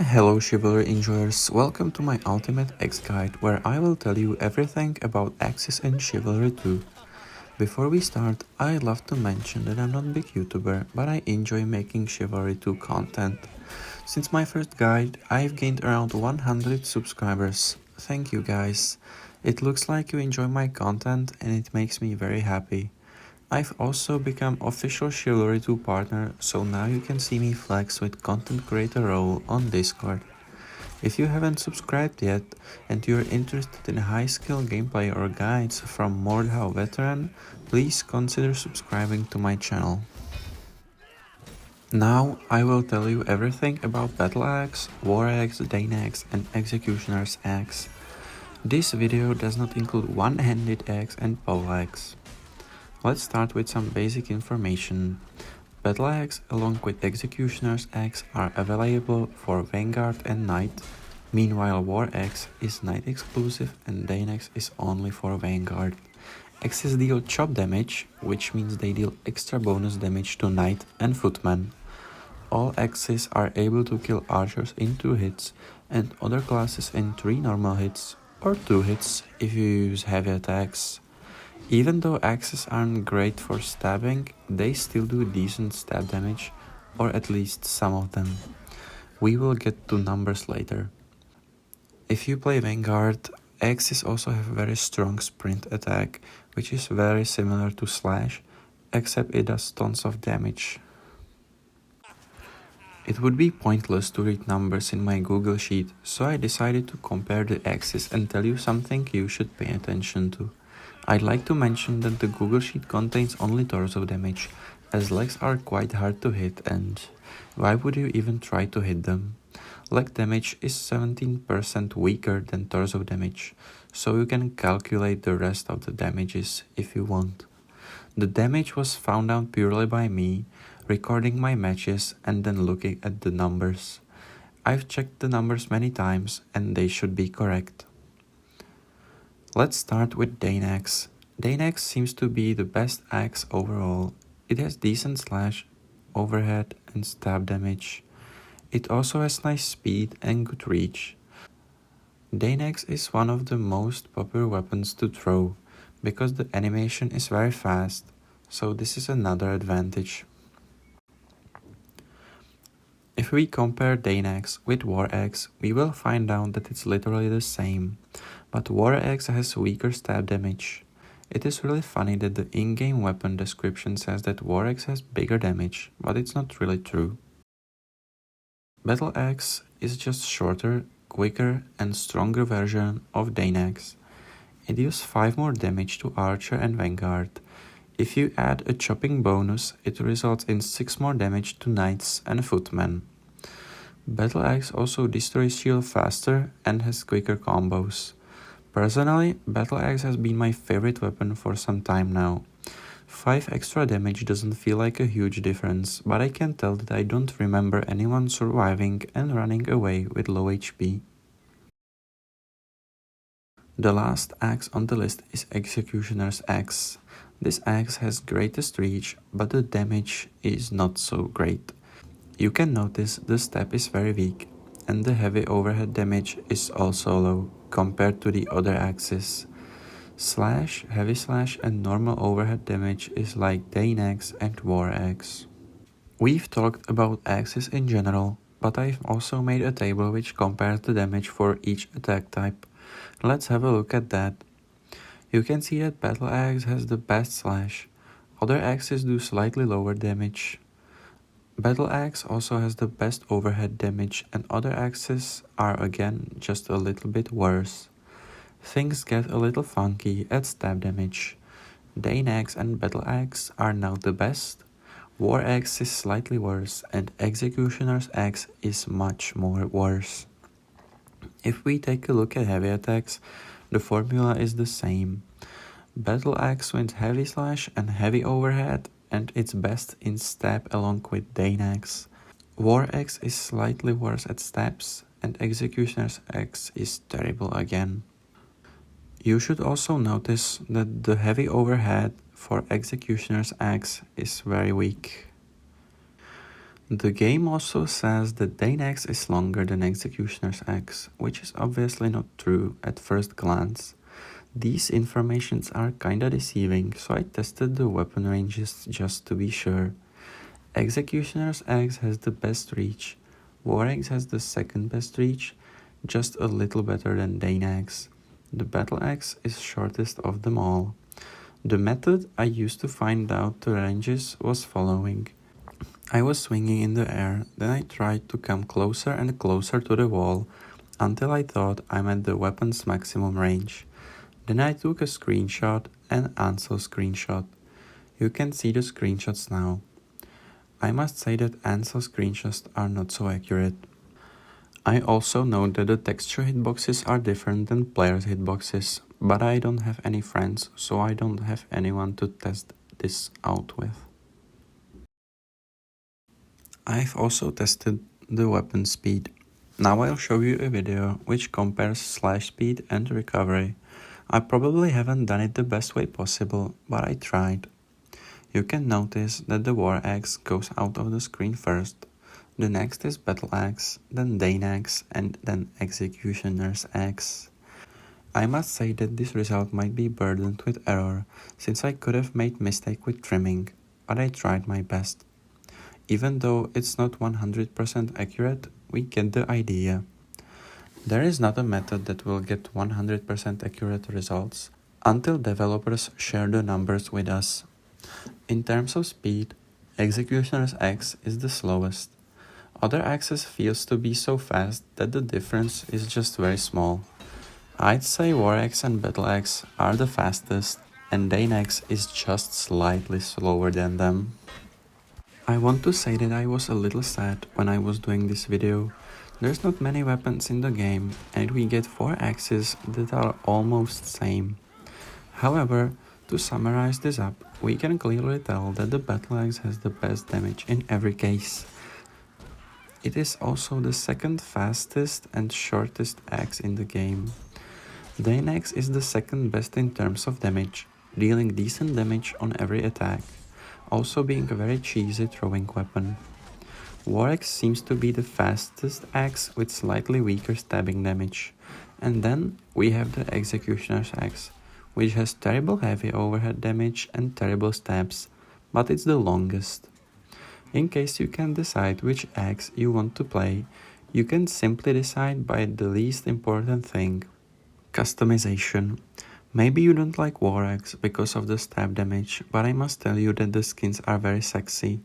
Hello Chivalry enjoyers, welcome to my Ultimate Axe Guide where I will tell you everything about axes in Chivalry 2. Before we start, I'd love to mention that I'm not a big YouTuber, but I enjoy making Chivalry 2 content. Since my first guide, I've gained around 100 subscribers. Thank you guys. It looks like you enjoy my content and it makes me very happy. I've also become official Chivalry 2 partner, so now you can see me flex with content creator role on Discord. If you haven't subscribed yet and you're interested in high skill gameplay or guides from Mordhau Veteran, please consider subscribing to my channel. Now I will tell you everything about Battle Axe, War Axe, Dane Axe and Executioner's Axe. This video does not include one-handed axe and pole axe. Let's start with some basic information. Battle Axe along with Executioner's Axe are available for Vanguard and Knight, meanwhile War Axe is Knight exclusive and Dane Axe is only for Vanguard. Axes deal chop damage, which means they deal extra bonus damage to Knight and Footman. All axes are able to kill archers in 2 hits and other classes in 3 normal hits or 2 hits if you use heavy attacks. Even though axes aren't great for stabbing, they still do decent stab damage, or at least some of them. We will get to numbers later. If you play Vanguard, axes also have a very strong sprint attack, which is very similar to Slash, except it does tons of damage. It would be pointless to read numbers in my Google Sheet, so I decided to compare the axes and tell you something you should pay attention to. I'd like to mention that the Google Sheet contains only torso damage, as legs are quite hard to hit and why would you even try to hit them? Leg damage is 17% weaker than torso damage, so you can calculate the rest of the damages if you want. The damage was found out purely by me, recording my matches and then looking at the numbers. I've checked the numbers many times and they should be correct. Let's start with Dane Axe. Dane Axe seems to be the best axe overall. It has decent slash, overhead and stab damage. It also has nice speed and good reach. Dane Axe is one of the most popular weapons to throw, because the animation is very fast, so this is another advantage. If we compare Dane Axe with War Axe, we will find out that it's literally the same, but War Axe has weaker stab damage. It is really funny that the in-game weapon description says that War Axe has bigger damage, but it's not really true. Battle Axe is just shorter, quicker and stronger version of Dane Axe. It deals 5 more damage to Archer and Vanguard. If you add a chopping bonus, it results in 6 more damage to Knights and Footmen. Battle Axe also destroys shield faster and has quicker combos. Personally, Battle Axe has been my favorite weapon for some time now. 5 extra damage doesn't feel like a huge difference, but I can tell that I don't remember anyone surviving and running away with low HP. The last axe on the list is Executioner's Axe. This axe has greatest reach, but the damage is not so great. You can notice the stab is very weak, and the heavy overhead damage is also low compared to the other axes. Slash, heavy slash and normal overhead damage is like Dane Axe and War Axe. We've talked about axes in general, but I've also made a table which compares the damage for each attack type. Let's have a look at that. You can see that Battle Axe has the best slash. Other axes do slightly lower damage. Battle Axe also has the best overhead damage and other axes are again just a little bit worse. Things get a little funky at stab damage. Dane Axe and Battle Axe are now the best. War Axe is slightly worse and Executioner's Axe is much more worse. If we take a look at heavy attacks, the formula is the same. Battle Axe wins heavy slash and heavy overhead and it's best in stab along with Dane Axe. War Axe is slightly worse at stabs and Executioner's Axe is terrible again. You should also notice that the heavy overhead for Executioner's Axe is very weak. The game also says that Dane Axe is longer than Executioner's Axe, which is obviously not true at first glance. These informations are kinda deceiving, so I tested the weapon ranges just to be sure. Executioner's Axe has the best reach, War Axe has the second best reach, just a little better than Dane Axe. The Battle Axe is shortest of them all. The method I used to find out the ranges was following. I was swinging in the air, then I tried to come closer and closer to the wall until I thought I'm at the weapon's maximum range. Then I took a screenshot and Ansel screenshot. You can see the screenshots now. I must say that Ansel screenshots are not so accurate. I also know that the texture hitboxes are different than players' hitboxes, but I don't have any friends, so I don't have anyone to test this out with. I've also tested the weapon speed. Now I'll show you a video which compares slash speed and recovery. I probably haven't done it the best way possible, but I tried. You can notice that the War Axe goes out of the screen first. The next is Battle Axe, then Dane Axe, and then Executioner's Axe. I must say that this result might be burdened with error, since I could have made mistake with trimming, but I tried my best. Even though it's not 100% accurate, we get the idea. There is not a method that will get 100% accurate results until developers share the numbers with us. In terms of speed, Executioner's Axe is the slowest. Other axes feels to be so fast that the difference is just very small. I'd say War Axe and Battle Axe are the fastest, and Dane Axe is just slightly slower than them. I want to say that I was a little sad when I was doing this video. There's not many weapons in the game, and we get 4 axes that are almost same. However, to summarize this up, we can clearly tell that the Battle Axe has the best damage in every case. It is also the second fastest and shortest axe in the game. Dane Axe is the second best in terms of damage, dealing decent damage on every attack, also being a very cheesy throwing weapon. War Axe seems to be the fastest axe with slightly weaker stabbing damage. And then we have the Executioner's Axe, which has terrible heavy overhead damage and terrible stabs, but it's the longest. In case you can't decide which axe you want to play, you can simply decide by the least important thing. Customization. Maybe you don't like War Axe because of the stab damage, but I must tell you that the skins are very sexy.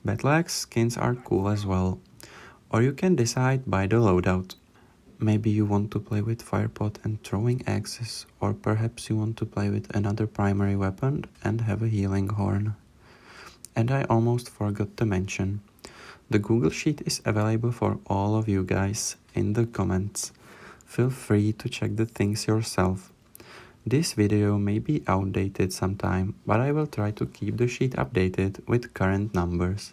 Battle Axe skins are cool as well. Or you can decide by the loadout. Maybe you want to play with Firepot and throwing axes, or perhaps you want to play with another primary weapon and have a healing horn. And I almost forgot to mention, the Google Sheet is available for all of you guys in the comments. Feel free to check the things yourself. This video may be outdated sometime, but I will try to keep the sheet updated with current numbers.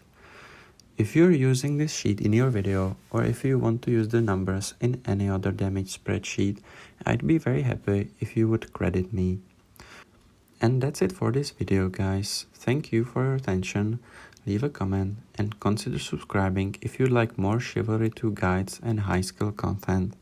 If you're using this sheet in your video, or if you want to use the numbers in any other damage spreadsheet, I'd be very happy if you would credit me. And that's it for this video, guys. Thank you for your attention. Leave a comment and consider subscribing if you'd like more Chivalry 2 guides and high skill content.